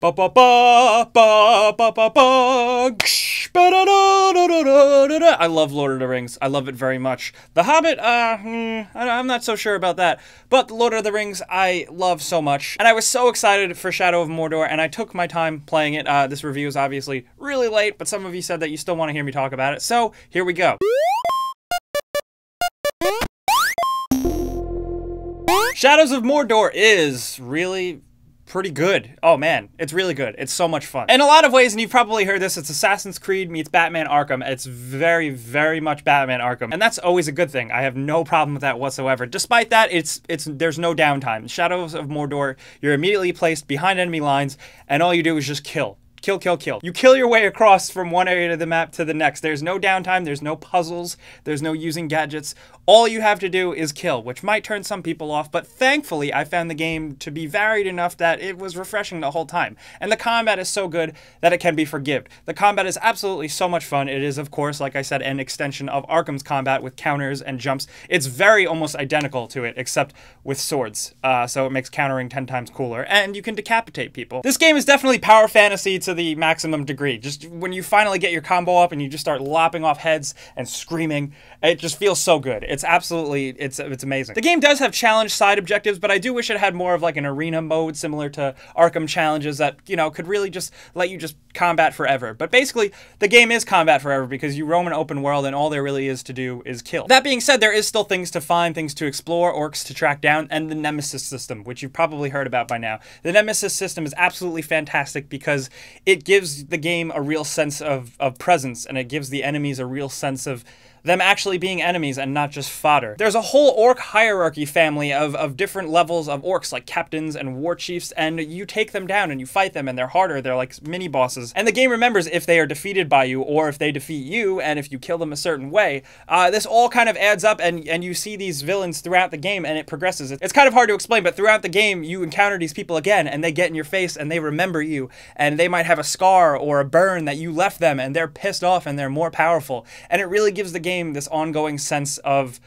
Ba ba ba ba ba ba ba. I love Lord of the Rings. I love it very much. The Hobbit, I'm not so sure about that. But Lord of the Rings, I love so much. And I was so excited for Shadow of Mordor, and I took my time playing it. This review is obviously really late, but some of you said that you still want to hear me talk about it. So, here we go. Shadows of Mordor is really pretty good. Oh man, it's really good. It's so much fun. In a lot of ways, and you've probably heard this, it's Assassin's Creed meets Batman Arkham. It's very, very much Batman Arkham. And that's always a good thing. I have no problem with that whatsoever. Despite that, there's no downtime. Shadows of Mordor, you're immediately placed behind enemy lines, and all you do is just kill. Kill, kill, kill. You kill your way across from one area of the map to the next. There's no downtime, there's no puzzles, there's no using gadgets. All you have to do is kill, which might turn some people off, but thankfully I found the game to be varied enough that it was refreshing the whole time. And the combat is so good that it can be forgived. The combat is absolutely so much fun. It is, of course, like I said, an extension of Arkham's combat with counters and jumps. It's very almost identical to it, except with swords. So it makes countering 10 times cooler, and you can decapitate people. This game is definitely power fantasy to the maximum degree. Just when you finally get your combo up and you just start lopping off heads and screaming, it just feels so good. It's absolutely, it's amazing. The game does have challenge side objectives, but I do wish it had more of like an arena mode similar to Arkham challenges that, you know, could really just let you just combat forever. But basically, the game is combat forever because you roam an open world and all there really is to do is kill. That being said, there is still things to find, things to explore, orcs to track down, and the Nemesis system, which you've probably heard about by now. The Nemesis system is absolutely fantastic because it gives the game a real sense of presence, and it gives the enemies a real sense of them actually being enemies and not just fodder. There's a whole orc hierarchy family of different levels of orcs, like captains and war chiefs, and you take them down and you fight them, and they're harder. They're like mini bosses. And the game remembers if they are defeated by you or if they defeat you, and if you kill them a certain way. This all kind of adds up, and you see these villains throughout the game, and it progresses. It's kind of hard to explain, but throughout the game, you encounter these people again, and they get in your face, and they remember you, and they might have a scar or a burn that you left them, and they're pissed off, and they're more powerful. And it really gives the game this ongoing sense of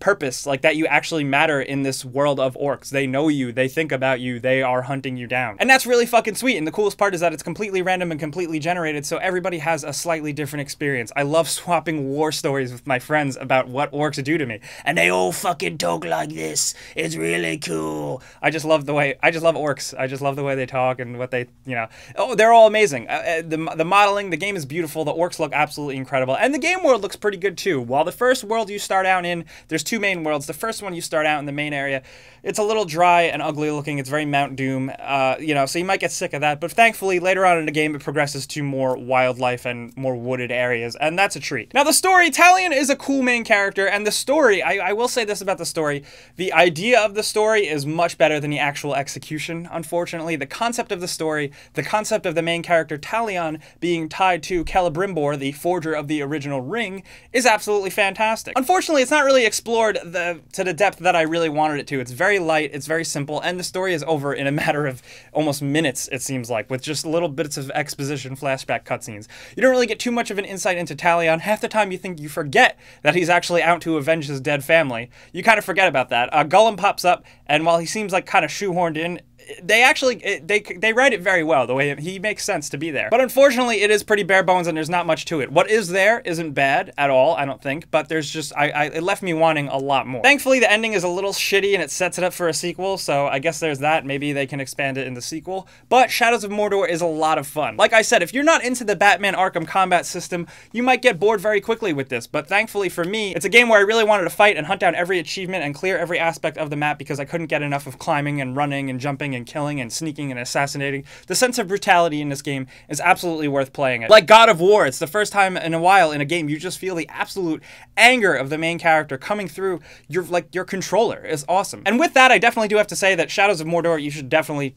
purpose, like that you actually matter in this world of orcs. They know you, they think about you, they are hunting you down. And that's really fucking sweet, and the coolest part is that it's completely random and completely generated, so everybody has a slightly different experience. I love swapping war stories with my friends about what orcs do to me, and they all fucking talk like this. It's really cool. I just love orcs. I just love the way they talk and what they, you know, oh, they're all amazing. The modeling, the game is beautiful, the orcs look absolutely incredible, and the game world looks pretty good too. While the first world you start out in, there's two main worlds. The first one you start out in the main area. It's a little dry and ugly looking. It's very Mount Doom, you know, so you might get sick of that. But thankfully, later on in the game, it progresses to more wildlife and more wooded areas, and that's a treat. Now, the story, Talion is a cool main character, and the story, I will say this about the story, the idea of the story is much better than the actual execution, unfortunately. The concept of the story, the concept of the main character, Talion, being tied to Celebrimbor, the forger of the original ring, is absolutely fantastic. Unfortunately, it's not really explored to the depth that I really wanted it to. It's very light, it's very simple, and the story is over in a matter of almost minutes, it seems like, with just little bits of exposition, flashback cutscenes. You don't really get too much of an insight into Talion. Half the time you forget that he's actually out to avenge his dead family. You kind of forget about that. Gollum pops up, and while he seems like kind of shoehorned in, they actually, they write it very well, the way he makes sense to be there. But unfortunately, it is pretty bare bones and there's not much to it. What is there isn't bad at all, I don't think, but there's just, it left me wanting a lot more. Thankfully, the ending is a little shitty and it sets it up for a sequel, so I guess there's that. Maybe they can expand it in the sequel. But Shadows of Mordor is a lot of fun. Like I said, if you're not into the Batman Arkham combat system, you might get bored very quickly with this, but thankfully for me, it's a game where I really wanted to fight and hunt down every achievement and clear every aspect of the map because I couldn't get enough of climbing and running and jumping and killing and sneaking and assassinating. The sense of brutality in this game is absolutely worth playing it. Like God of War, it's the first time in a while in a game you just feel the absolute anger of the main character coming through your controller. It's awesome. And with that, I definitely do have to say that Shadows of Mordor, you should definitely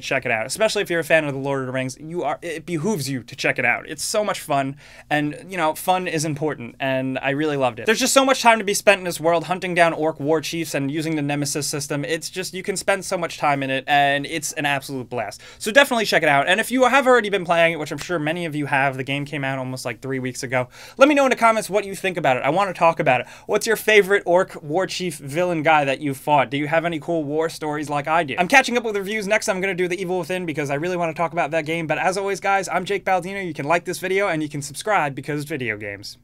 check it out. Especially if you're a fan of the Lord of the Rings, it behooves you to check it out. It's so much fun, and you know, fun is important, and I really loved it. There's just so much time to be spent in this world hunting down orc war chiefs and using the Nemesis system. It's just, you can spend so much time in it, and and it's an absolute blast. So definitely check it out. And if you have already been playing it, which I'm sure many of you have, the game came out almost like 3 weeks ago, let me know in the comments what you think about it. I want to talk about it. What's your favorite orc war chief villain guy that you fought? Do you have any cool war stories like I do? I'm catching up with reviews. Next I'm going to do The Evil Within because I really want to talk about that game. But as always, guys, I'm Jake Baldino. You can like this video and you can subscribe because video games.